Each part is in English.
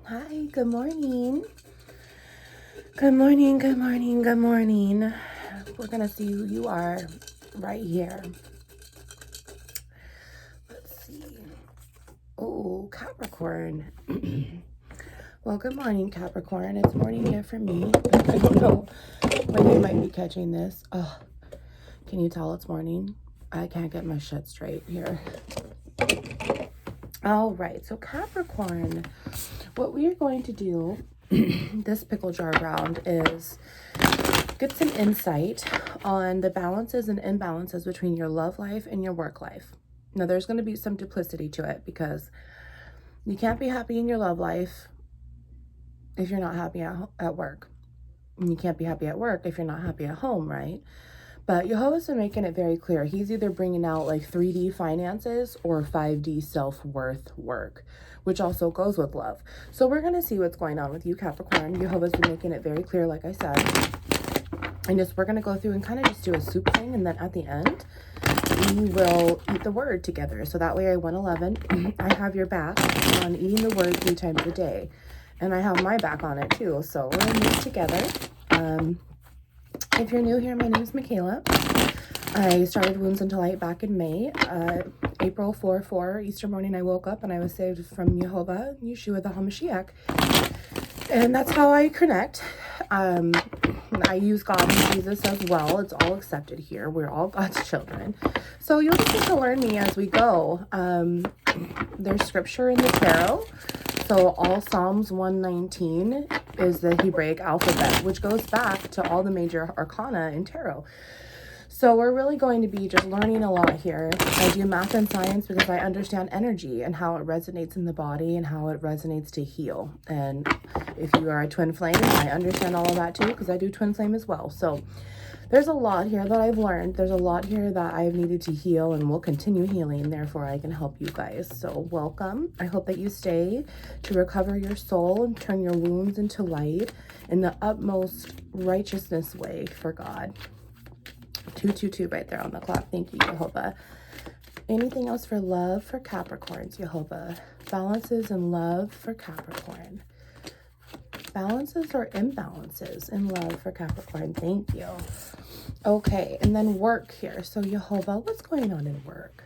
Hi, good morning. Good morning, good morning, good morning. We're going to see who you are right here. Let's see. Oh, Capricorn. Well, good morning, Capricorn. It's morning here for me. I don't know when you might be catching this. Oh, can you tell it's morning? I can't get my shit straight here. All right, so Capricorn, what we are going to do this pickle jar round is get some insight on the balances and imbalances between your love life and your work life. Now, there's going to be some duplicity to it because you can't be happy in your love life if you're not happy at work. And you can't be happy at work if you're not happy at home, right? But Jehovah's been making it very clear. He's either bringing out like 3D finances or 5D self-worth work, which also goes with love. So we're going to see what's going on with you, Capricorn. Jehovah's been making it very clear, like I said. And we're going to go through and kind of just do a soup thing. And then at the end, we will eat the word together. So that way I went 11. I have your back on eating the word 3 times a day. And I have my back on it too. So we're going to eat together. If you're new here, my name is Michaela. I started Wounds Into Light back in May. April 4/4, Easter morning, I woke up and I was saved from Jehovah, Yeshua the HaMashiach. And that's how I connect. I use God and Jesus as well. It's all accepted here. We're all God's children. So you'll just get to learn me as we go. There's scripture in the tarot. So all Psalms 119 is the Hebraic alphabet, which goes back to all the major arcana in tarot. So we're really going to be just learning a lot here. I do math and science because I understand energy and how it resonates in the body and how it resonates to heal. And if you are a twin flame, I understand all of that too because I do twin flame as well. So there's a lot here that I've learned. There's a lot here that I've needed to heal and will continue healing. Therefore, I can help you guys. So welcome. I hope that you stay to recover your soul and turn your wounds into light in the utmost righteousness way for God. 222 right there on the clock. Thank you, Jehovah. Anything else for love for Capricorns, Jehovah? Balances in love for Capricorn. Balances or imbalances in love for Capricorn. Thank you. Okay, and then work here. So Jehovah, what's going on in work?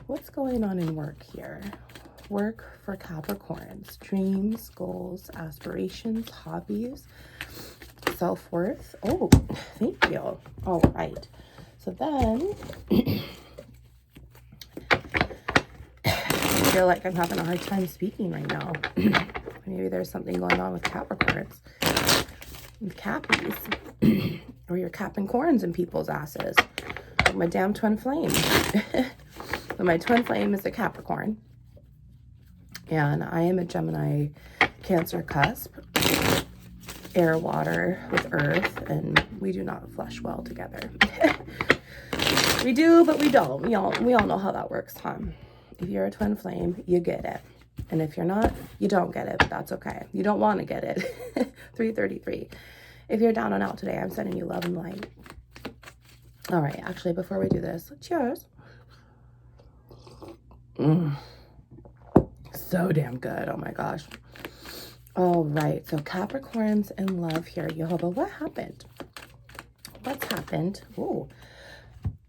What's going on in work here? Work for Capricorns. Dreams, goals, aspirations, hobbies, self-worth. Oh, thank you. All right. So then I feel like I'm having a hard time speaking right now. Maybe there's something going on with Capricorns, with Cappies, or you're capping corns in people's asses. Like my damn twin flame. So my twin flame is a Capricorn, and I am a Gemini Cancer cusp, air, water with earth, and we do not flush well together. We do, but we don't. We all know how that works, huh? If you're a twin flame, you get it. And if you're not, you don't get it, but that's okay. You don't want to get it. 333. If you're down and out today, I'm sending you love and light. All right, actually, before we do this, cheers. So damn good. Oh my gosh. All right, so Capricorns in love here. Jehovah, what happened? What's happened? Ooh.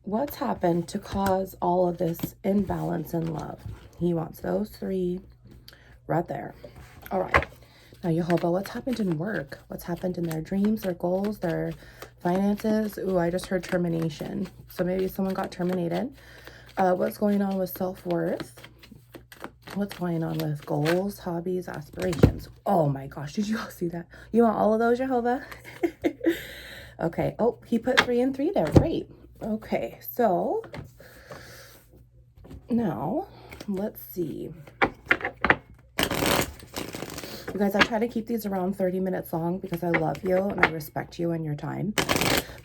What's happened to cause all of this imbalance in love? He wants those 3 right there. All right. Now, Jehovah, what's happened in work? What's happened in their dreams, their goals, their finances? Ooh, I just heard termination. So maybe someone got terminated. What's going on with self-worth? What's going on with goals, hobbies, aspirations? Oh my gosh, did you all see that? You want all of those, Jehovah? Okay. Oh, he put 3 and 3 there. Great. Okay, so now let's see. You guys, I try to keep these around 30 minutes long because I love you and I respect you and your time.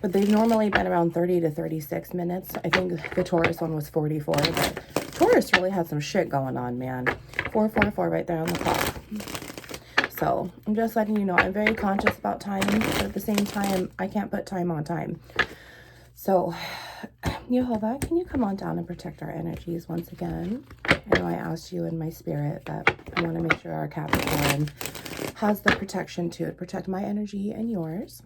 But they've normally been around 30 to 36 minutes. I think the Taurus one was 44, but Taurus really had some shit going on, man. 444 right there on the clock. So I'm just letting you know, I'm very conscious about time, but at the same time, I can't put time on time. So, Jehovah, can you come on down and protect our energies once again? I know I asked you in my spirit, but I want to make sure our Capricorn has the protection to protect my energy and yours.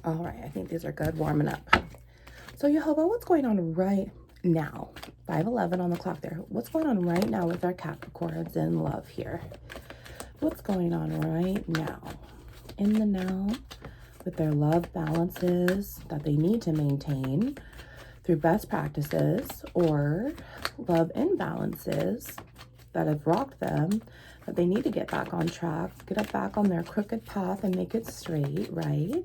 All right, I think these are good, warming up. So Jehovah, what's going on right now? 5:11 on the clock there. What's going on right now with our Capricorns in love here? What's going on right now? In the now, with their love balances that they need to maintain through best practices, or love imbalances that have rocked them, that they need to get back on track, get up back on their crooked path and make it straight, right?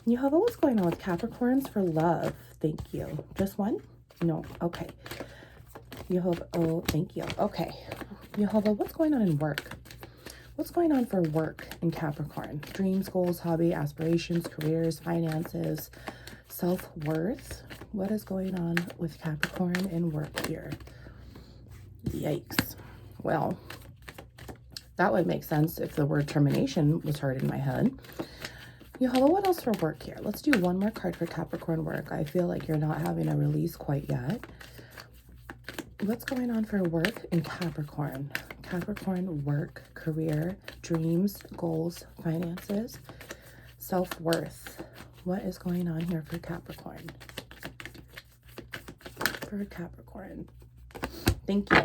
Jehovah, what's going on with Capricorns for love? Thank you. Just one? No. Okay. Jehovah, oh, thank you. Okay. Jehovah, what's going on in work? What's going on for work in Capricorn? Dreams, goals, hobby, aspirations, careers, finances, self-worth. What is going on with Capricorn in work here? Yikes. Well, that would make sense if the word termination was heard in my head. Jehovah, what else for work here? Let's do one more card for Capricorn work. I feel like you're not having a release quite yet. What's going on for work in Capricorn? Capricorn work, career, dreams, goals, finances, self-worth. What is going on here for Capricorn? For Capricorn. Thank you.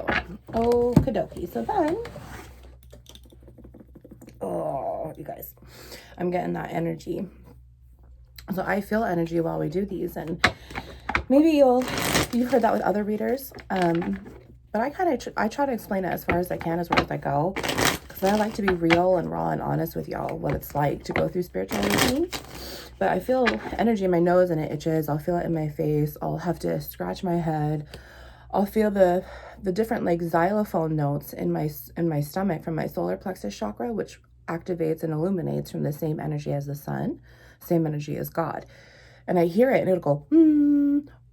Okie dokie. So then, oh, you guys, I'm getting that energy. So I feel energy while we do these, and maybe you've heard that with other readers. But I try to explain it as far as I can, as far as I go, because I like to be real and raw and honest with y'all, what it's like to go through spirituality. But I feel energy in my nose and it itches. I'll feel it in my face. I'll have to scratch my head. I'll feel the different like xylophone notes in my stomach from my solar plexus chakra, which activates and illuminates from the same energy as the sun, same energy as God. And I hear it and it'll go,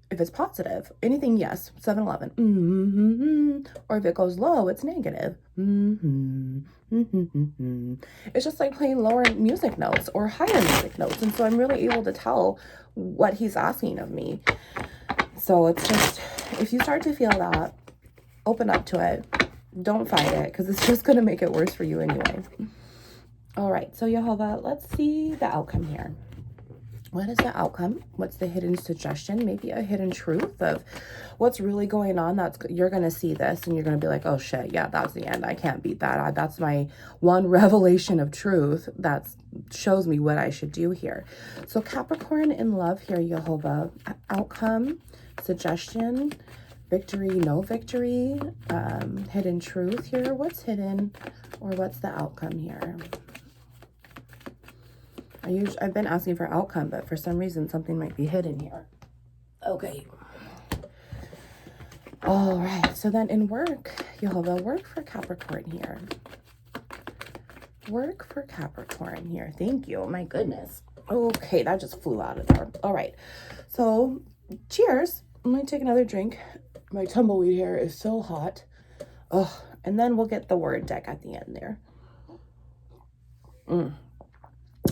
if it's positive, anything, yes, 7-Eleven, or if it goes low, it's negative. It's just like playing lower music notes or higher music notes. And so I'm really able to tell what he's asking of me. So it's just, if you start to feel that, open up to it. Don't fight it, because it's just going to make it worse for you anyway. All right, so Jehovah, let's see the outcome here. What is the outcome? What's the hidden suggestion? Maybe a hidden truth of what's really going on. You're going to see this and you're going to be like, oh shit, yeah, that's the end. I can't beat that. That's my one revelation of truth that shows me what I should do here. So Capricorn in love here, Jehovah. Outcome, suggestion, victory, no victory, hidden truth here. What's hidden, or what's the outcome here? I've been asking for outcome, but for some reason something might be hidden here. Okay. All right. So then in work, Jehovah, work for Capricorn here. Work for Capricorn here. Thank you. My goodness. Okay, that just flew out of there. All right. So cheers. I'm going to take another drink. My tumbleweed hair is so hot. Oh, and then we'll get the word deck at the end there.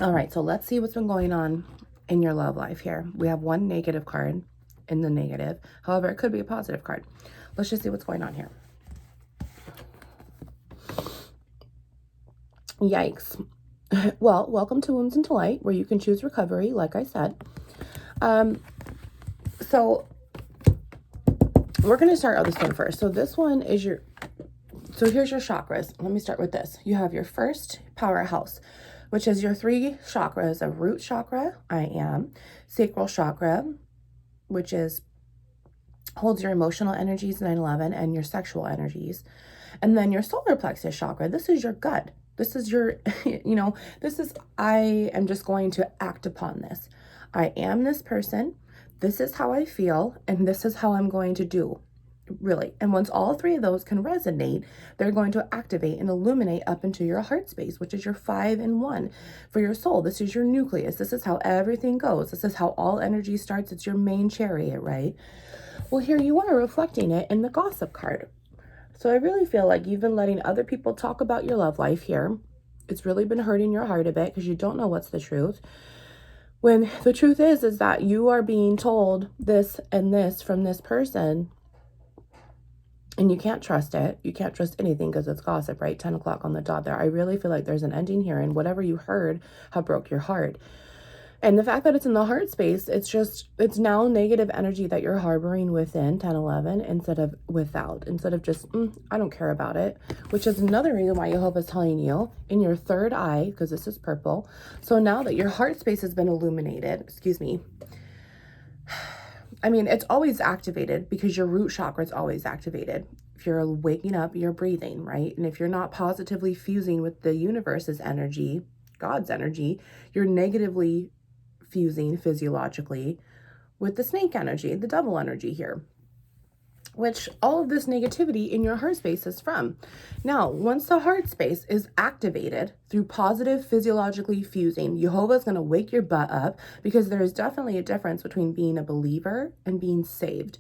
All right, so let's see what's been going on in your love life here. We have one negative card in the negative. However, it could be a positive card. Let's just see what's going on here. Yikes. Well, welcome to Wounds into Light, where you can choose recovery, like I said. So we're going to start out this one first. So this one is so here's your chakras. Let me start with this. You have your first powerhouse, which is your 3 chakras of root chakra, I am, sacral chakra, which holds your emotional energies, 9/11, and your sexual energies. And then your solar plexus chakra, this is your gut. This is your, I am just going to act upon this. I am this person. This is how I feel, and this is how I'm going to do. Really. And once all 3 of those can resonate, they're going to activate and illuminate up into your heart space, which is your 5-in-1 for your soul. This is your nucleus. This is how everything goes. This is how all energy starts. It's your main chariot, right? Well, here you are reflecting it in the gossip card. So I really feel like you've been letting other people talk about your love life here. It's really been hurting your heart a bit because you don't know what's the truth. When the truth is that you are being told this and this from this person, And you can't trust it. You can't trust anything because it's gossip, right? 10 o'clock on the dot there. I really feel like there's an ending here, and whatever you heard have broke your heart. And the fact that it's in the heart space, it's now negative energy that you're harboring within 10, 11 instead of without, instead of just, I don't care about it, which is another reason why Jehovah's telling you in your third eye, because this is purple. So now that your heart space has been illuminated, excuse me, I mean, it's always activated because your root chakra is always activated. If you're waking up, you're breathing, right? And if you're not positively fusing with the universe's energy, God's energy, you're negatively fusing physiologically with the snake energy, the devil energy here, which all of this negativity in your heart space is from. Now, once the heart space is activated through positive physiologically fusing, Jehovah's going to wake your butt up, because there is definitely a difference between being a believer and being saved.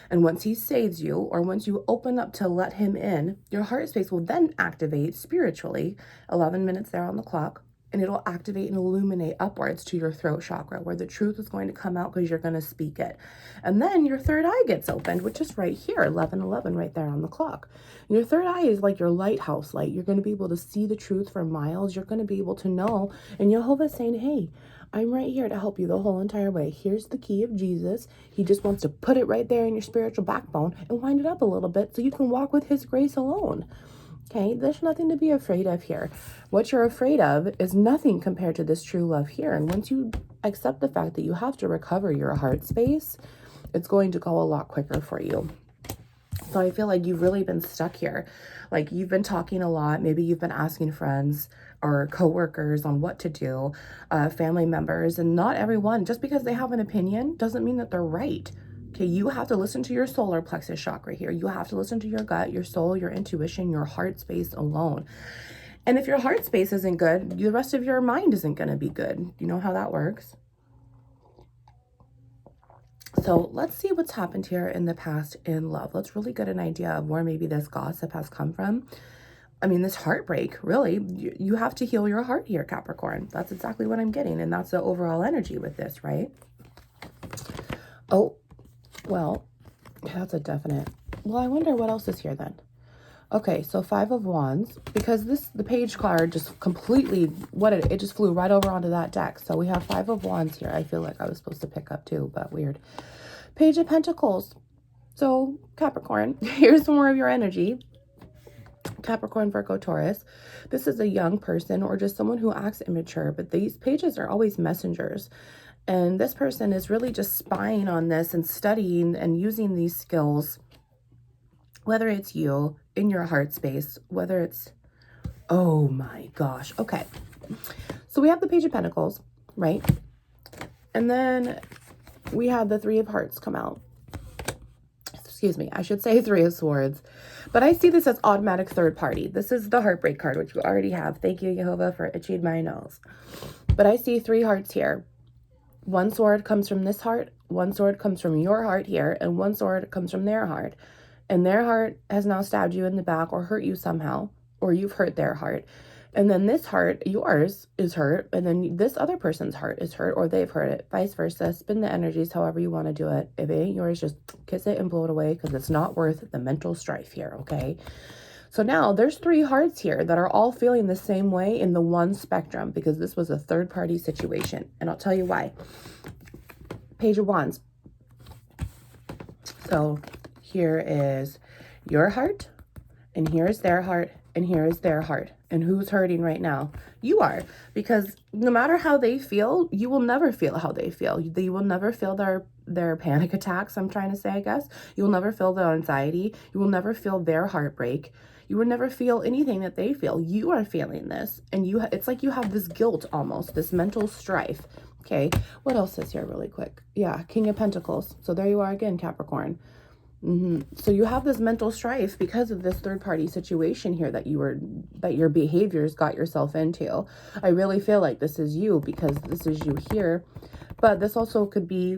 And once he saves you, or once you open up to let him in, your heart space will then activate spiritually, 11 minutes there on the clock, and it'll activate and illuminate upwards to your throat chakra, where the truth is going to come out because you're going to speak it. And then your third eye gets opened, which is right here, 11:11, right there on the clock. And your third eye is like your lighthouse light. You're going to be able to see the truth for miles. You're going to be able to know. And Jehovah's saying, hey, I'm right here to help you the whole entire way. Here's the key of Jesus. He just wants to put it right there in your spiritual backbone and wind it up a little bit so you can walk with his grace alone. Okay, there's nothing to be afraid of here. What you're afraid of is nothing compared to this true love here. And once you accept the fact that you have to recover your heart space, it's going to go a lot quicker for you. So I feel like you've really been stuck here. Like, you've been talking a lot. Maybe you've been asking friends or coworkers on what to do, family members, and not everyone, just because they have an opinion doesn't mean that they're right. Okay, you have to listen to your solar plexus chakra here. You have to listen to your gut, your soul, your intuition, your heart space alone. And if your heart space isn't good, the rest of your mind isn't going to be good. You know how that works? So let's see what's happened here in the past in love. Let's really get an idea of where maybe this gossip has come from. I mean, this heartbreak, really, you have to heal your heart here, Capricorn. That's exactly what I'm getting. And that's the overall energy with this, right? Oh, well, that's a definite. Well, I wonder what else is here then. Okay, so 5 of Wands, because the page card just completely, it just flew right over onto that deck. So we have 5 of Wands here. I feel like I was supposed to pick up too, but weird. Page of Pentacles. So Capricorn, here's more of your energy. Capricorn, Virgo, Taurus. This is a young person or just someone who acts immature, but these pages are always messengers. And this person is really just spying on this and studying and using these skills, whether it's you in your heart space, whether it's, oh my gosh. Okay. So we have the Page of Pentacles, right? And then we have the 3 of Hearts come out. Excuse me. I should say 3 of Swords. But I see this as automatic third party. This is the heartbreak card, which you already have. Thank you, Jehovah, for itching my nose. But I see 3 hearts here. 1 sword comes from this heart, 1 sword comes from your heart here, and 1 sword comes from their heart. And their heart has now stabbed you in the back or hurt you somehow, or you've hurt their heart. And then this heart, yours, is hurt, and then this other person's heart is hurt, or they've hurt it, vice versa. Spin the energies however you want to do it. If it ain't yours, just kiss it and blow it away, because it's not worth the mental strife here, okay? So now there's 3 hearts here that are all feeling the same way in the one spectrum, because this was a third party situation. And I'll tell you why. Page of Wands. So here is your heart, and here is their heart, and here is their heart. And who's hurting right now? You are. Because no matter how they feel, you will never feel how they feel. You will never feel their panic attacks, I'm trying to say, I guess. You will never feel their anxiety. You will never feel their heartbreak. You will never feel anything that they feel. You are feeling this. And it's like you have this guilt almost, this mental strife. Okay, what else is here really quick? Yeah, King of Pentacles. So there you are again, Capricorn. So you have this mental strife because of this third party situation here that your behaviors got yourself into. I really feel like this is you, because this is you here. But this also could be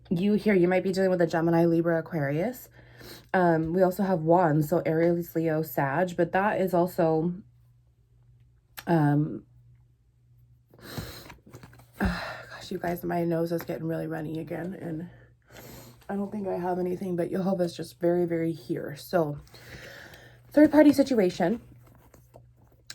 you here. You might be dealing with a Gemini, Libra, Aquarius. We also have Wands, so Aries, Leo, Sag, but that is also, gosh, you guys, my nose is getting really runny again, and I don't think I have anything, but Jehovah's just very, very here. So, third party situation.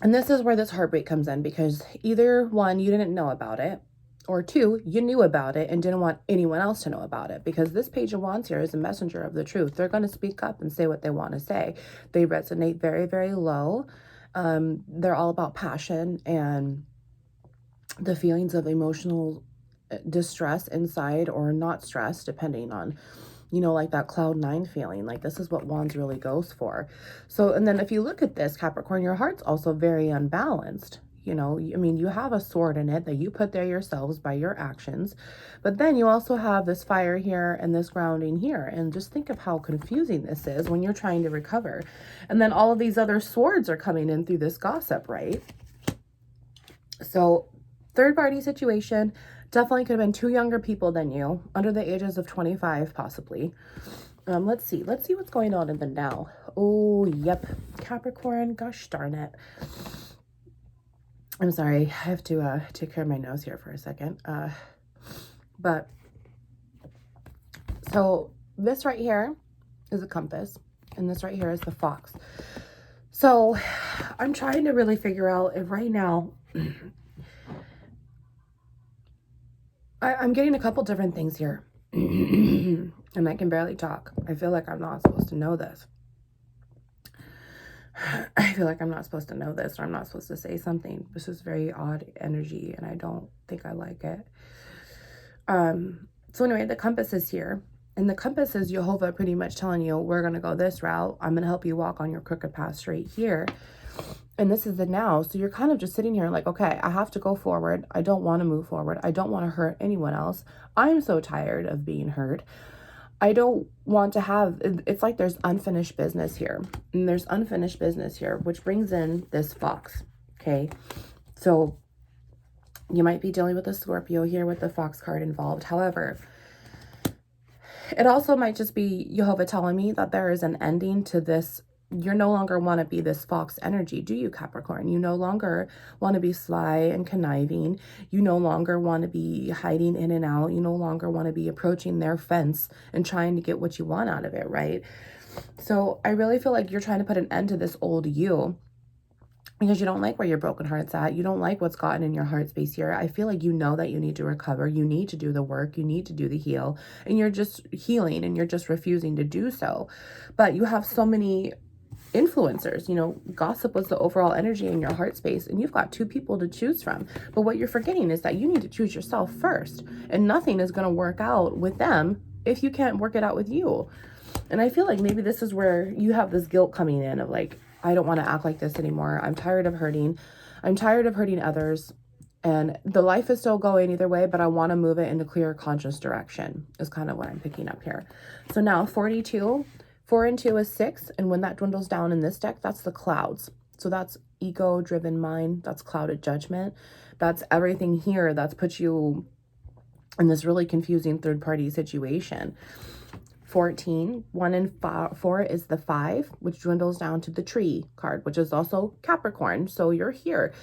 And this is where this heartbreak comes in, because either one, you didn't know about it, or two, you knew about it and didn't want anyone else to know about it, because this Page of Wands here is a messenger of the truth. They're going to speak up and say what they want to say. They resonate very, very low. They're all about passion and the feelings of emotional distress inside, or not stress, depending on, you know, like that cloud 9 feeling. Like, this is what Wands really goes for. So, and then if you look at this, Capricorn, your heart's also very unbalanced. You know, I mean, you have a sword in it that you put there yourselves by your actions, but then you also have this fire here and this grounding here. And just think of how confusing this is when you're trying to recover. And then all of these other swords are coming in through this gossip, right? So, third party situation. Definitely could have been 2 younger people than you, under the ages of 25, possibly. Let's see what's going on in the now. Oh, yep. Capricorn, gosh darn it. I'm sorry, I have to take care of my nose here for a second. But, so this right here is a compass, and this right here is the fox. So, I'm trying to really figure out if right now, I'm getting a couple different things here. And I can barely talk. I feel like I'm not supposed to know this. I feel like I'm not supposed to know this, or I'm not supposed to say something. This is very odd energy, and I don't think I like it. So anyway, the compass is here. And the compass is Jehovah pretty much telling you, we're going to go this route. I'm going to help you walk on your crooked path straight here. And this is the now. So you're kind of just sitting here like, okay, I have to go forward. I don't want to move forward. I don't want to hurt anyone else. I'm so tired of being hurt. I don't want to have, it's like there's unfinished business here. And there's unfinished business here, which brings in this fox. Okay. So you might be dealing with a Scorpio here with the fox card involved. However, it also might just be Jehovah telling me that there is an ending to this. You no longer want to be this fox energy, do you, Capricorn? You no longer want to be sly and conniving. You no longer want to be hiding in and out. You no longer want to be approaching their fence and trying to get what you want out of it, right? So I really feel like you're trying to put an end to this old you, because you don't like where your broken heart's at. You don't like what's gotten in your heart space here. I feel like you know that you need to recover. You need to do the work. You need to do the heal. And you're just healing, and you're just refusing to do so. But you have so many influencers. You know, gossip was the overall energy in your heart space, and you've got 2 people to choose from. But what you're forgetting is that you need to choose yourself first. And nothing is going to work out with them if you can't work it out with you. And I feel like maybe this is where you have this guilt coming in of like, I don't want to act like this anymore. I'm tired of hurting. I'm tired of hurting others. And the life is still going either way, but I want to move it in a clear, conscious direction is kind of what I'm picking up here. So now 42, 4 and 2 is 6. And when that dwindles down in this deck, that's the clouds. So that's ego-driven mind. That's clouded judgment. That's everything here that's put you in this really confusing third-party situation. 14, 1 and 4 is the 5, which dwindles down to the tree card, which is also Capricorn. So you're here.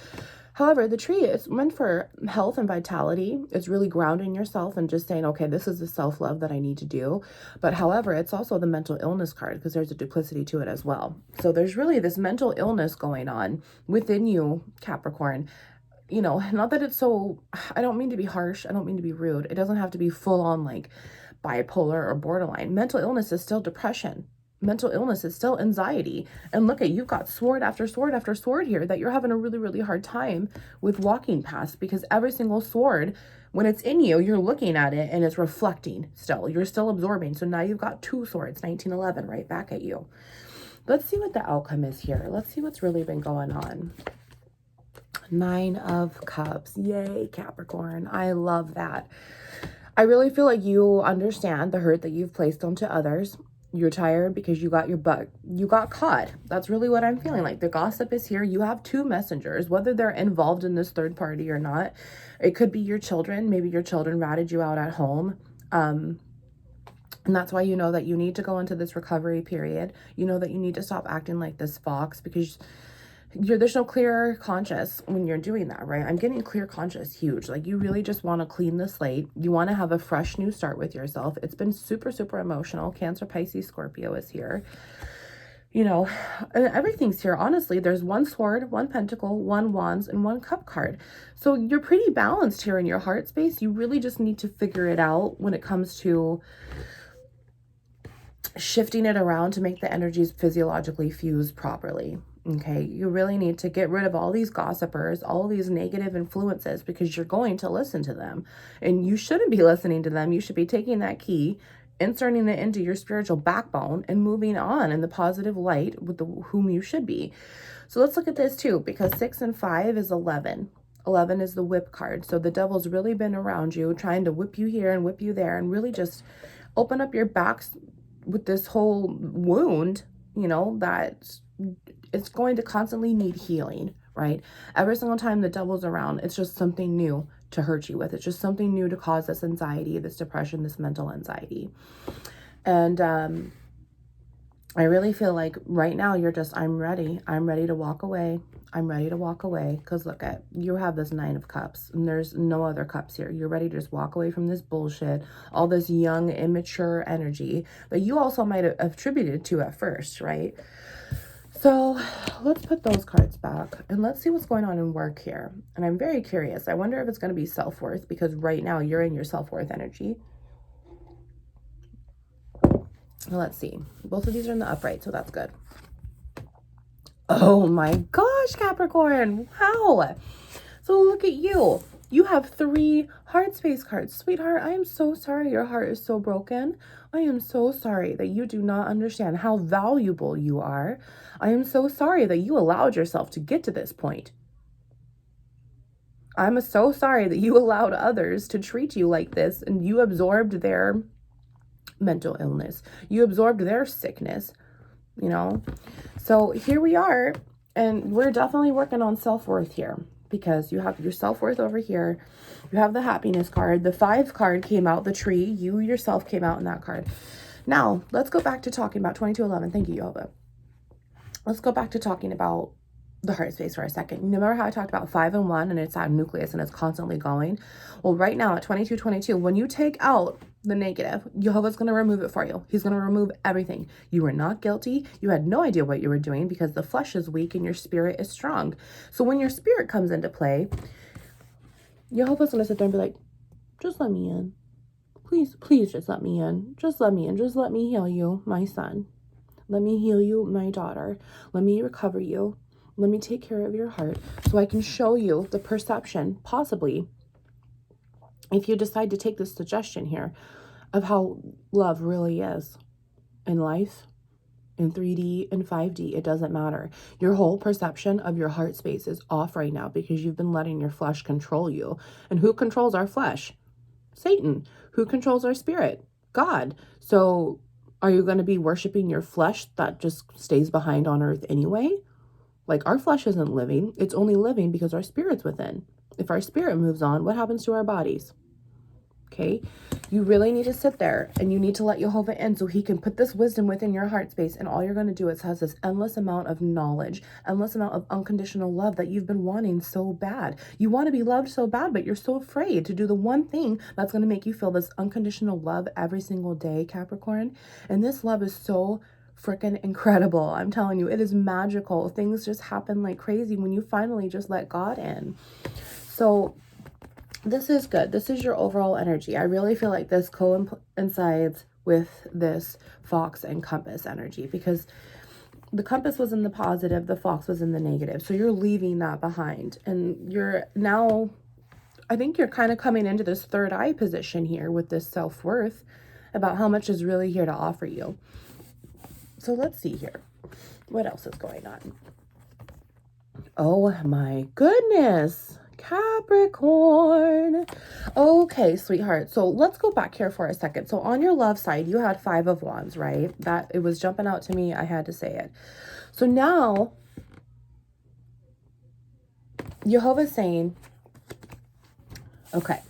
However, the tree is meant for health and vitality. It's really grounding yourself and just saying, okay, this is the self-love that I need to do. But however, it's also the mental illness card, because there's a duplicity to it as well. So there's really this mental illness going on within you, Capricorn. You know, not that it's so, I don't mean to be harsh. I don't mean to be rude. It doesn't have to be full on like bipolar or borderline. Mental illness is still depression. Mental illness is still anxiety. And look at, you've got sword after sword after sword here that you're having a really, really hard time with walking past, because every single sword, when it's in you, you're looking at it and it's reflecting still. You're still absorbing. So now you've got 2 swords, 1911, right back at you. Let's see what the outcome is here. Let's see what's really been going on. 9 of Cups. Yay, Capricorn. I love that. I really feel like you understand the hurt that you've placed onto others. You're tired because you got your butt. You got caught. That's really what I'm feeling like. The gossip is here. You have 2 messengers, whether they're involved in this third party or not. It could be your children. Maybe your children ratted you out at home. And that's why you know that you need to go into this recovery period. You know that you need to stop acting like this fox, because there's no clear conscious when you're doing that, right? I'm getting clear conscious huge. Like, you really just want to clean the slate. You want to have a fresh new start with yourself. It's been super, super emotional. Cancer, Pisces, Scorpio is here. You know, everything's here. Honestly, there's one sword, one pentacle, one wands, and one cup card. So you're pretty balanced here in your heart space. You really just need to figure it out when it comes to shifting it around to make the energies physiologically fuse properly. Okay, you really need to get rid of all these gossipers, all these negative influences, because you're going to listen to them. And you shouldn't be listening to them. You should be taking that key, inserting it into your spiritual backbone, and moving on in the positive light with whom you should be. So let's look at this too, because 6 and 5 is 11. 11 is the whip card. So the devil's really been around you, trying to whip you here and whip you there, and really just open up your backs with this whole wound, you know, that it's going to constantly need healing, right? Every single time the devil's around, it's just something new to hurt you with. It's just something new to cause this anxiety, this depression, this mental anxiety. And I really feel like right now you're just, I'm ready to walk away. I'm ready to walk away. Because look at, you have this 9 of cups and there's no other cups here. You're ready to just walk away from this bullshit, all this young, immature energy that you also might have attributed to at first, right? So let's put those cards back and let's see what's going on in work here. And I'm very curious. I wonder if it's going to be self-worth, because right now you're in your self-worth energy. Let's see. Both of these are in the upright, so that's good. Oh my gosh, Capricorn. Wow. So look at you. You have 3 heart space cards. Sweetheart, I am so sorry your heart is so broken. I am so sorry that you do not understand how valuable you are. I am so sorry that you allowed yourself to get to this point. I'm so sorry that you allowed others to treat you like this and you absorbed their mental illness. You absorbed their sickness, you know? So here we are, and we're definitely working on self-worth here, because you have your self-worth over here. You have the happiness card. The 5 card came out, the tree. You yourself came out in that card. Now, let's go back to talking about 2211. Thank you, Yoba. Let's go back to talking about the heart space for a second. You remember how I talked about 5 and 1 and it's that nucleus and it's constantly going? Well, right now at 2222, when you take out the negative, Jehovah's going to remove it for you. He's going to remove everything. You were not guilty. You had no idea what you were doing, because the flesh is weak and your spirit is strong. So when your spirit comes into play, Jehovah's going to sit there and be like, just let me in. Please, please just let me in. Just let me in. Just let me heal you, my son. Let me heal you, my daughter. Let me recover you. Let me take care of your heart so I can show you the perception, possibly, if you decide to take this suggestion here, of how love really is in life, in 3D and 5D. It doesn't matter. Your whole perception of your heart space is off right now because you've been letting your flesh control you. And who controls our flesh? Satan. Who controls our spirit? God. So are you going to be worshiping your flesh that just stays behind on earth anyway? Like, our flesh isn't living. It's only living because our spirit's within. If our spirit moves on, what happens to our bodies? Okay, you really need to sit there and you need to let Jehovah in so he can put this wisdom within your heart space. And all you're going to do is has this endless amount of knowledge, endless amount of unconditional love that you've been wanting so bad. You want to be loved so bad, but you're so afraid to do the one thing that's going to make you feel this unconditional love every single day, Capricorn. And this love is so freaking incredible. I'm telling you, it is magical. Things just happen like crazy when you finally just let God in. So this is good. This is your overall energy. I really feel like this coincides with this Fox and Compass energy, because the Compass was in the positive, the Fox was in the negative. So you're leaving that behind, and you're now, I think you're kind of coming into this third eye position here with this self-worth about how much is really here to offer you. So let's see here. What else is going on? Oh my goodness. Capricorn. Okay, sweetheart. So let's go back here for a second. So on your love side, you had 5 of Wands, right? That it was jumping out to me. I had to say it. So now Jehovah's saying, okay,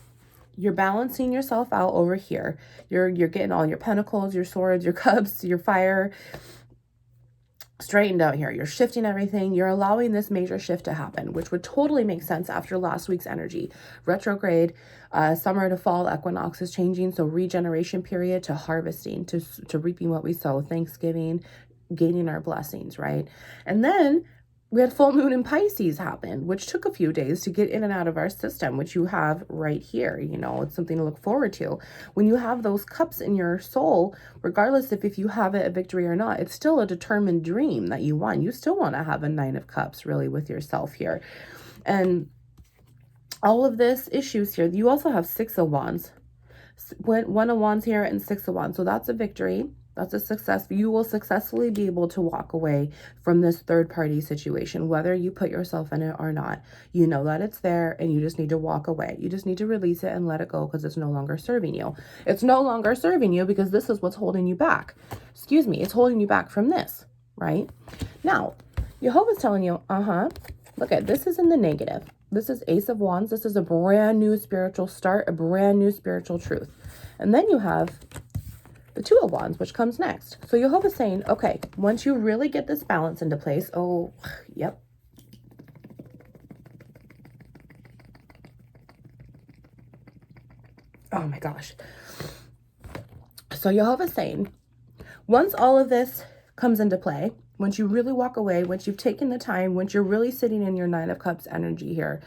you're balancing yourself out over here. You're getting all your pentacles, your swords, your cups, your fire. straightened out here. You're shifting everything. You're allowing this major shift to happen, which would totally make sense after last week's energy. Retrograde, summer to fall equinox is changing. So regeneration period to harvesting, to reaping what we sow, Thanksgiving, gaining our blessings, right? And then we had full moon in Pisces happen, which took a few days to get in and out of our system, which you have right here. You know, it's something to look forward to. When you have those cups in your soul, regardless if you have it a victory or not, it's still a determined dream that you want. You still want to have a 9 of Cups really with yourself here. And all of this issues here, you also have 6 of Wands. 1 of Wands here and 6 of Wands. So that's a victory. That's a success. You will successfully be able to walk away from this third party situation, whether you put yourself in it or not. You know that it's there and you just need to walk away. You just need to release it and let it go because it's no longer serving you. It's no longer serving you because this is what's holding you back. Excuse me. It's holding you back from this, right? Now, Jehovah's telling you, look at this is in the negative. This is Ace of Wands. This is a brand new spiritual start, a brand new spiritual truth. And then you have the 2 of Wands, which comes next. So Jehovah's saying, okay, once you really get this balance into place, oh, yep. Oh my gosh. So Jehovah's saying, once all of this comes into play, once you really walk away, once you've taken the time, once you're really sitting in your 9 of Cups energy here,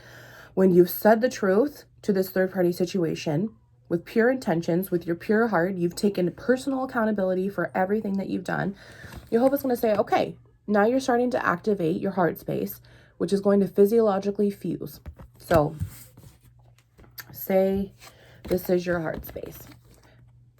when you've said the truth to this third party situation, with pure intentions, with your pure heart, you've taken personal accountability for everything that you've done. Jehovah's going to say, okay, now you're starting to activate your heart space, which is going to physiologically fuse. So say this is your heart space.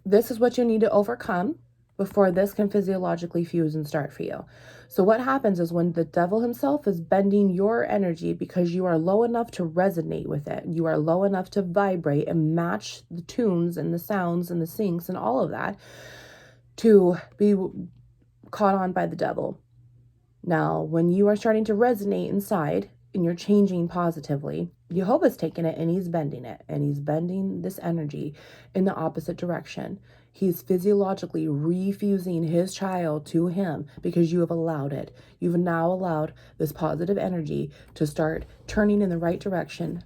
This is what you need to overcome before this can physiologically fuse and start for you. So what happens is when the devil himself is bending your energy because you are low enough to resonate with it, you are low enough to vibrate and match the tunes and the sounds and the syncs and all of that to be caught on by the devil. Now, when you are starting to resonate inside and you're changing positively, Jehovah's taking it and he's bending it, and he's bending this energy in the opposite direction. He's physiologically refusing his child to him because you have allowed it. You've now allowed this positive energy to start turning in the right direction.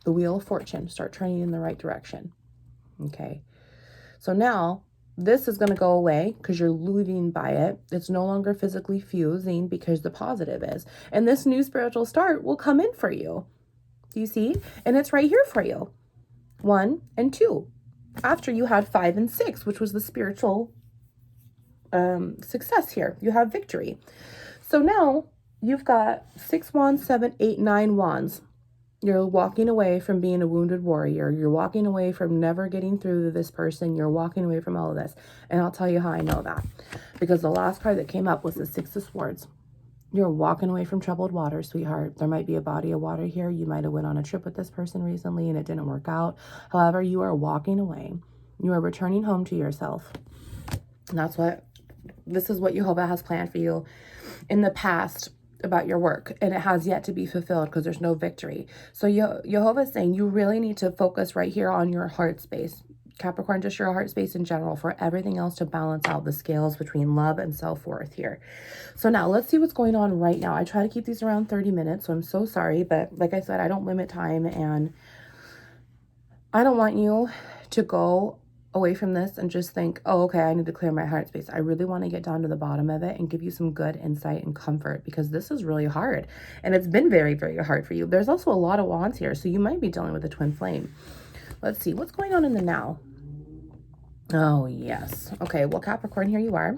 The wheel of fortune, start turning in the right direction. Okay. So now this is going to go away because you're living by it. It's no longer physically fusing because the positive is. And this new spiritual start will come in for you. Do you see? And it's right here for you. 1 and 2. After you had 5 and 6, which was the spiritual success here. You have victory. So now you've got 6 wands, 7, 8, 9 wands. You're walking away from being a wounded warrior. You're walking away from never getting through to this person. You're walking away from all of this. And I'll tell you how I know that. Because the last card that came up was the 6 of Swords. You're walking away from troubled water, sweetheart. There might be a body of water here. You might have went on a trip with this person recently and it didn't work out. However, you are walking away. You are returning home to yourself. And this is what Jehovah has planned for you in the past about your work. And it has yet to be fulfilled because there's no victory. So Jehovah is saying you really need to focus right here on your heart space. Capricorn, just your heart space in general, for everything else to balance out the scales between love and self-worth here. So now let's see what's going on right now. I try to keep these around 30 minutes, so I'm so sorry. But like I said, I don't limit time, and I don't want you to go away from this and just think, oh, okay, I need to clear my heart space. I really want to get down to the bottom of it and give you some good insight and comfort, because this is really hard. And it's been very, very hard for you. There's also a lot of wands here, so you might be dealing with a twin flame. Let's see, what's going on in the now? Oh, yes. Okay, well, Capricorn, here you are.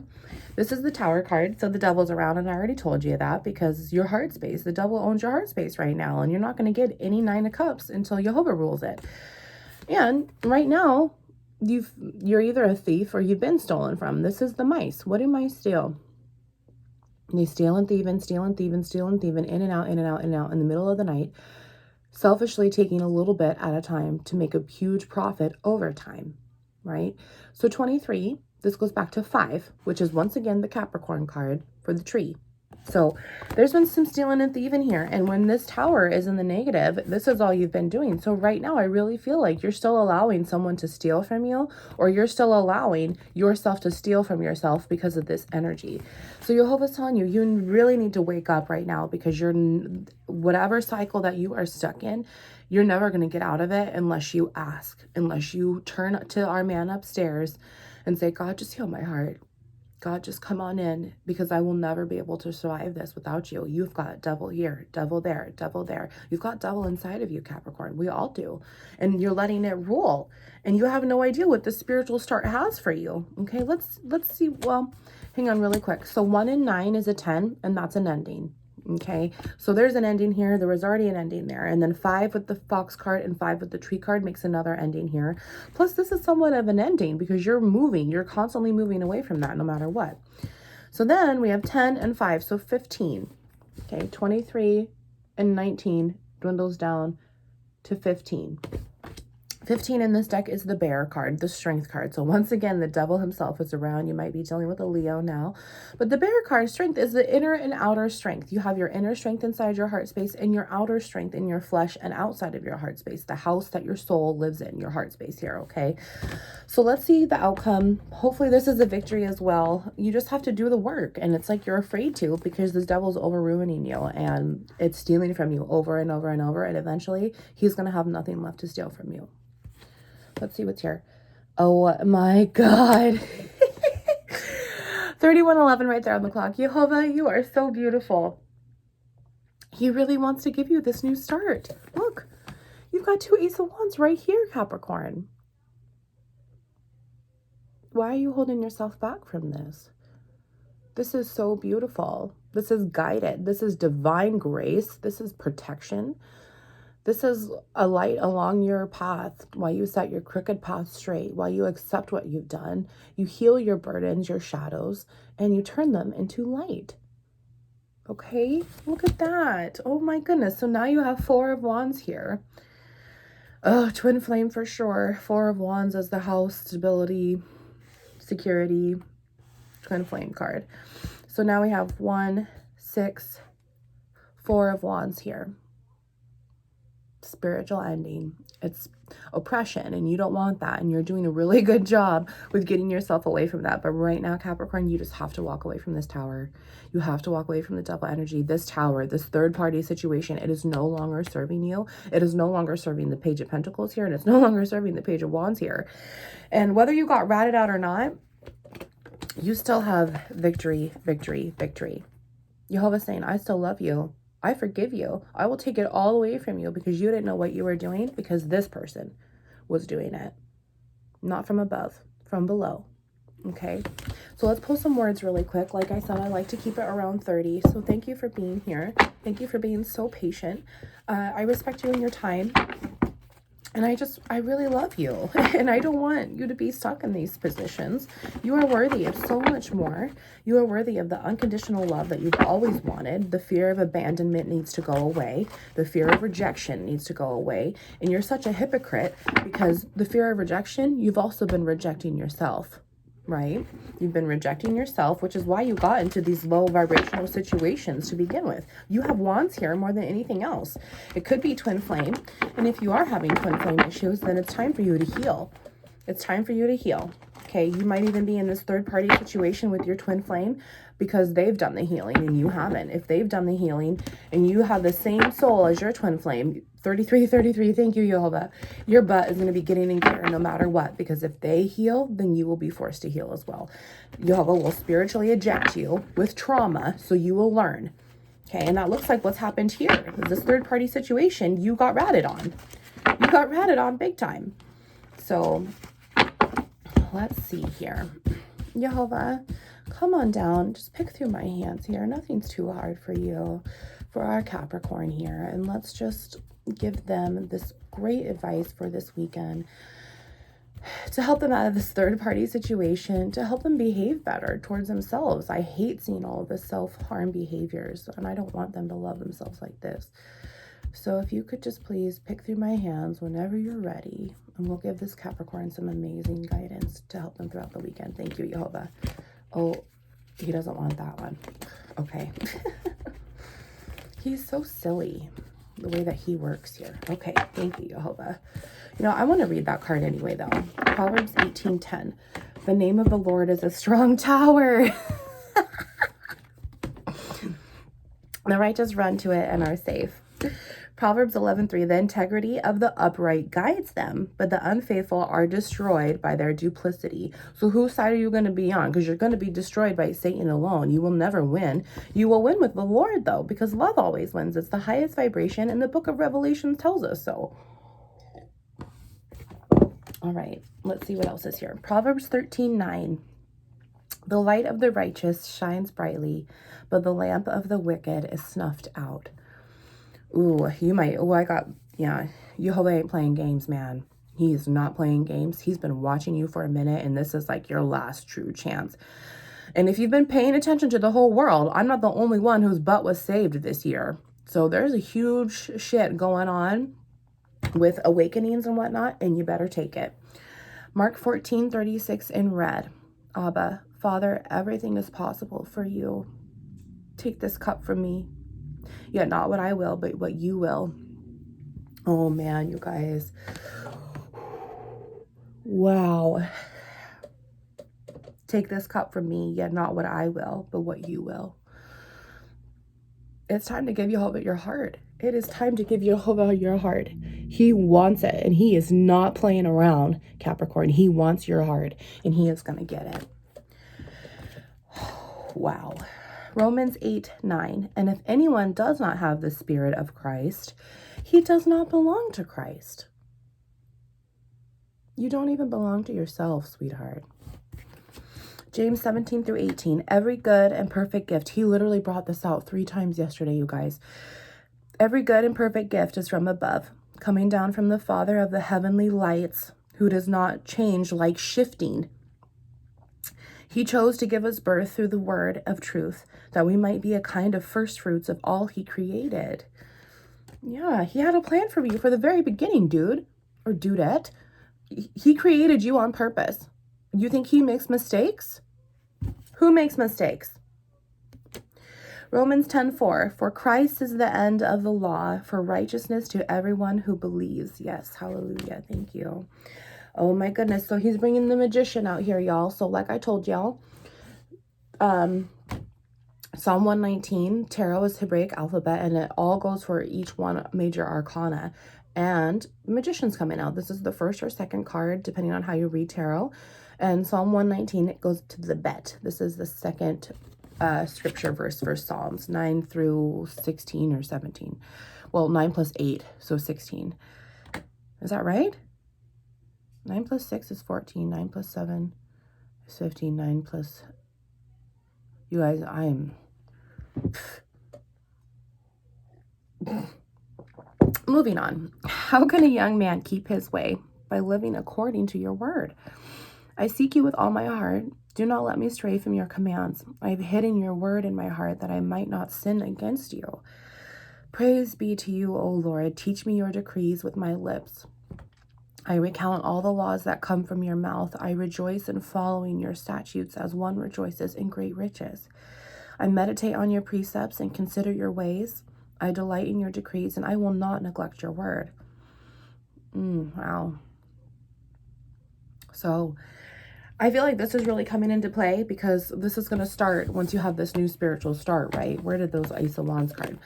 This is the Tower card, so the devil's around, and I already told you that because your heart space, the devil owns your heart space right now, and you're not going to get any 9 of Cups until Jehovah rules it. And right now, you're either a thief or you've been stolen from. This is the mice. What do mice steal? They steal and thieve and steal and thieve and steal and thieve and in and out, in and out, in and out in the middle of the night, selfishly taking a little bit at a time to make a huge profit over time. Right? So 23, this goes back to 5, which is once again the Capricorn card for the tree. So there's been some stealing and thieving here. And when this tower is in the negative, this is all you've been doing. So right now, I really feel like you're still allowing someone to steal from you, or you're still allowing yourself to steal from yourself because of this energy. So Jehovah's telling you, you really need to wake up right now, because you're, whatever cycle that you are stuck in, you're never going to get out of it unless you ask, unless you turn to our man upstairs and say, God, just heal my heart. God, just come on in, because I will never be able to survive this without you. You've got devil here, devil there, devil there. You've got devil inside of you, Capricorn. We all do. And you're letting it rule. And you have no idea what the spiritual start has for you. Okay, let's see. Well, hang on really quick. So 1 and 9 is a 10, and that's an ending. Okay, so there's an ending here. There was already an ending there. And then 5 with the fox card and 5 with the tree card makes another ending here. Plus, this is somewhat of an ending, because you're moving. You're constantly moving away from that no matter what. So then we have 10 and 5, so 15. Okay, 23 and 19 dwindles down to 15. 15 in this deck is the bear card, the strength card. So once again, the devil himself is around. You might be dealing with a Leo now. But the bear card strength is the inner and outer strength. You have your inner strength inside your heart space and your outer strength in your flesh and outside of your heart space, the house that your soul lives in, your heart space here, okay? So let's see the outcome. Hopefully this is a victory as well. You just have to do the work. And it's like you're afraid to, because this devil's over ruining you and it's stealing from you over and over and over. And eventually he's going to have nothing left to steal from you. Let's see what's here. Oh my God. 31:11 right there on the clock. Jehovah, you are so beautiful. He really wants to give you this new start. Look, you've got 2 Ace of Wands right here, Capricorn. Why are you holding yourself back from this? This is so beautiful. This is guided. This is divine grace. This is protection. This is a light along your path while you set your crooked path straight, while you accept what you've done, you heal your burdens, your shadows, and you turn them into light. Okay, look at that. Oh my goodness. So now you have 4 of Wands here. Oh, twin flame for sure. 4 of Wands as the house, stability, security, twin flame card. So now we have 1, 6, 4 of Wands here. Spiritual ending. It's oppression, and you don't want that, and you're doing a really good job with getting yourself away from that. But right now, Capricorn, you just have to walk away from this tower. You have to walk away from the devil energy. This tower, this third party situation, it is no longer serving you. It is no longer serving the Page of Pentacles here, and it's no longer serving the Page of Wands here. And whether you got ratted out or not, you still have victory, victory, victory. Jehovah's saying, I still love you. I forgive you. I will take it all away from you, because you didn't know what you were doing, because this person was doing it. Not from above, from below. Okay, so let's pull some words really quick. Like I said, I like to keep it around 30. So thank you for being here. Thank you for being so patient. I respect you and your time. And I really love you. And I don't want you to be stuck in these positions. You are worthy of so much more. You are worthy of the unconditional love that you've always wanted. The fear of abandonment needs to go away. The fear of rejection needs to go away. And you're such a hypocrite, because the fear of rejection, you've also been rejecting yourself. Right? You've been rejecting yourself, which is why you got into these low vibrational situations to begin with. You have Wands here more than anything else. It could be twin flame. And if you are having twin flame issues, then it's time for you to heal. It's time for you to heal. Okay, you might even be in this third party situation with your twin flame because they've done the healing and you haven't. If they've done the healing and you have the same soul as your twin flame, 33, thank you, Jehovah, your butt is going to be getting in gear no matter what, because if they heal, then you will be forced to heal as well. Jehovah will spiritually eject you with trauma, so you will learn. Okay, and that looks like what's happened here. This third party situation, you got ratted on. You got ratted on big time. So let's see here. Jehovah, come on down. Just pick through my hands here. Nothing's too hard for you, for our Capricorn here. And let's just give them this great advice for this weekend to help them out of this third party situation, to help them behave better towards themselves. I hate seeing all of the self-harm behaviors, and I don't want them to love themselves like this. So if you could just please pick through my hands whenever you're ready, and we'll give this Capricorn some amazing guidance to help them throughout the weekend. Thank you, Jehovah. Oh, he doesn't want that one. Okay. He's so silly, the way that he works here. Okay, thank you, Jehovah. You know, I want to read that card anyway, though. Proverbs 18:10. The name of the Lord is a strong tower. The righteous run to it and are safe. Proverbs 11:3. The integrity of the upright guides them, but the unfaithful are destroyed by their duplicity. So whose side are you going to be on? Because you're going to be destroyed by Satan alone. You will never win. You will win with the Lord, though, because love always wins. It's the highest vibration, and the book of Revelation tells us so. All right, let's see what else is here. Proverbs 13:9. The light of the righteous shines brightly, but the lamp of the wicked is snuffed out. Ooh, you might, yeah, Jehovah ain't playing games, man. He is not playing games. He's been watching you for a minute, and this is like your last true chance. And if you've been paying attention to the whole world, I'm not the only one whose butt was saved this year. So there's a huge shit going on with awakenings and whatnot, and you better take it. Mark 14:36 in red. Abba, Father, everything is possible for you. Take this cup from me. Yet not what I will, but what you will. Oh man, you guys. Wow. Take this cup from me, yet not what I will, but what you will. It's time to give Jehovah your heart. It is time to give Jehovah your heart. He wants it, and he is not playing around, Capricorn. He wants your heart, and he is going to get it. Wow. Romans 8:9. And if anyone does not have the Spirit of Christ, he does not belong to Christ. You don't even belong to yourself, sweetheart. James 17-18. Every good and perfect gift. He literally brought this out 3 times yesterday, you guys. Every good and perfect gift is from above, coming down from the Father of the heavenly lights, who does not change like shifting. He chose to give us birth through the word of truth, that we might be a kind of first fruits of all he created. Yeah, he had a plan for you for the very beginning, dude. Or dudette. He created you on purpose. You think he makes mistakes? Who makes mistakes? Romans 10:4. For Christ is the end of the law, for righteousness to everyone who believes. Yes, hallelujah. Thank you. Oh my goodness. So he's bringing the magician out here, y'all. So like I told y'all, Psalm 119, tarot is Hebraic alphabet, and it all goes for each one major arcana. And the magician's coming out. This is the first or second card, depending on how you read tarot. And Psalm 119, it goes to the bet. This is the second scripture verse for Psalms, 9-16 or 17. Well, 9 plus 8, so 16. Is that right? 9 plus 6 is 14. 9 plus 7 is 15. 9 plus... You guys, I am... Moving on. How can a young man keep his way? By living according to your word. I seek you with all my heart. Do not let me stray from your commands. I have hidden your word in my heart that I might not sin against you. Praise be to you, O Lord. Teach me your decrees with my lips. I recount all the laws that come from your mouth. I rejoice in following your statutes as one rejoices in great riches. I meditate on your precepts and consider your ways. I delight in your decrees, and I will not neglect your word. Wow. So I feel like this is really coming into play, because this is going to start once you have this new spiritual start, right? Where did those Ace of Wands card?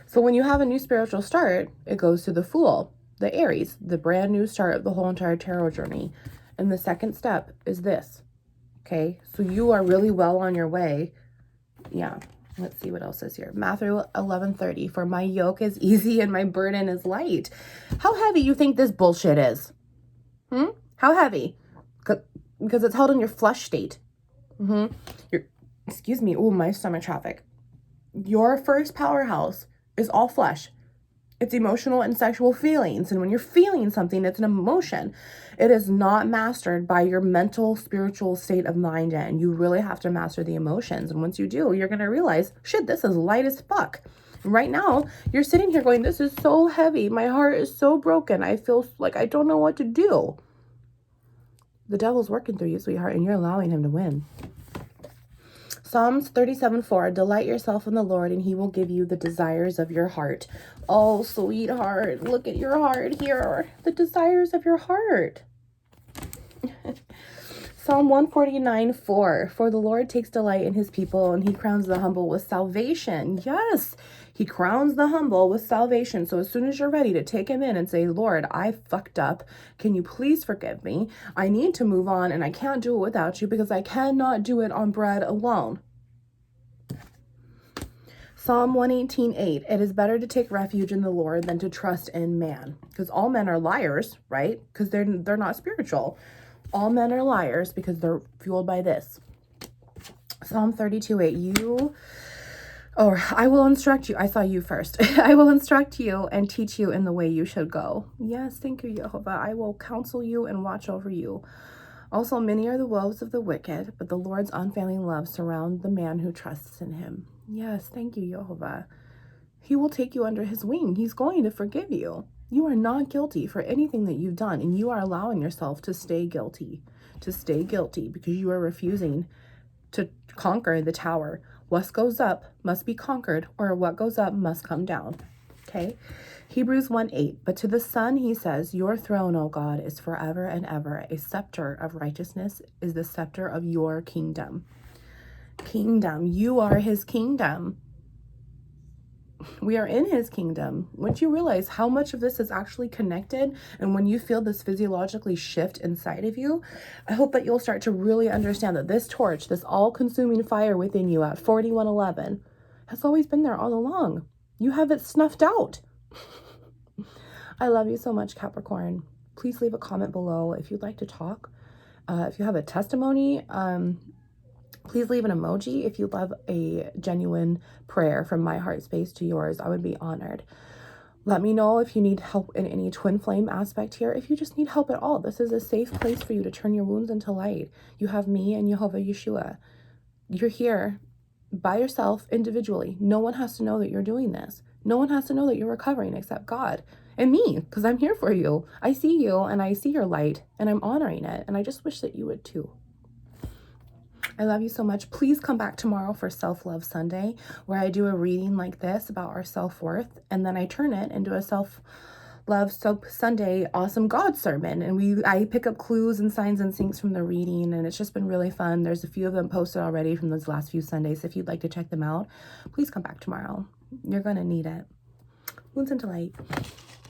So when you have a new spiritual start, it goes to the Fool, the Aries, the brand new start of the whole entire tarot journey. And the second step is this. Okay, so you are really well on your way. Yeah, let's see what else is here. Matthew 11:30. For my yoke is easy and my burden is light. How heavy you think this bullshit is? How heavy? Because it's held in your flesh state. Excuse me. Oh, my stomach traffic. Your first powerhouse is all flesh. It's emotional and sexual feelings. And when you're feeling something, it's an emotion. It is not mastered by your mental, spiritual state of mind yet. And you really have to master the emotions. And once you do, you're going to realize, shit, this is light as fuck. Right now, you're sitting here going, this is so heavy. My heart is so broken. I feel like I don't know what to do. The devil's working through you, sweetheart, and you're allowing him to win. Psalms 37:4, delight yourself in the Lord and he will give you the desires of your heart. Oh, sweetheart, look at your heart here. The desires of your heart. Psalm 149:4, for the Lord takes delight in his people and he crowns the humble with salvation. Yes, he crowns the humble with salvation. So as soon as you're ready to take him in and say, Lord, I fucked up. Can you please forgive me? I need to move on and I can't do it without you because I cannot do it on bread alone. Psalm 118:8, it is better to take refuge in the Lord than to trust in man. Because all men are liars, right? Because they're not spiritual. All men are liars because they're fueled by this. Psalm 32:8, I will instruct you. I saw you first. I will instruct you and teach you in the way you should go. Yes, thank you, Jehovah. I will counsel you and watch over you. Also, many are the woes of the wicked, but the Lord's unfailing love surrounds the man who trusts in him. Yes, thank you, Jehovah. He will take you under his wing. He's going to forgive you. You are not guilty for anything that you've done, and you are allowing yourself to stay guilty because you are refusing to conquer the tower. What goes up must be conquered, or what goes up must come down. Okay? Hebrews 1:8, but to the Son he says, your throne, O God, is forever and ever. A scepter of righteousness is the scepter of your kingdom. Kingdom. You are his kingdom. We are in his kingdom. Once you realize how much of this is actually connected, and when you feel this physiologically shift inside of you, I hope that you'll start to really understand that this torch, this all-consuming fire within you at 4111, has always been there all along. You have it snuffed out. I love you so much, Capricorn. Please leave a comment below if you'd like to talk. If you have a testimony, please leave an emoji. If you love a genuine prayer from my heart space to yours, I would be honored. Let me know if you need help in any twin flame aspect here. If you just need help at all, this is a safe place for you to turn your wounds into light. You have me and Jehovah Yeshua. You're here by yourself individually. No one has to know that you're doing this. No one has to know that you're recovering except God and me, because I'm here for you. I see you and I see your light and I'm honoring it. And I just wish that you would too. I love you so much. Please come back tomorrow for Self-Love Sunday, where I do a reading like this about our self-worth, and then I turn it into a Self-Love Sunday awesome God sermon. And I pick up clues and signs and syncs from the reading, and it's just been really fun. There's a few of them posted already from those last few Sundays. If you'd like to check them out, please come back tomorrow. You're going to need it. Wounds into light.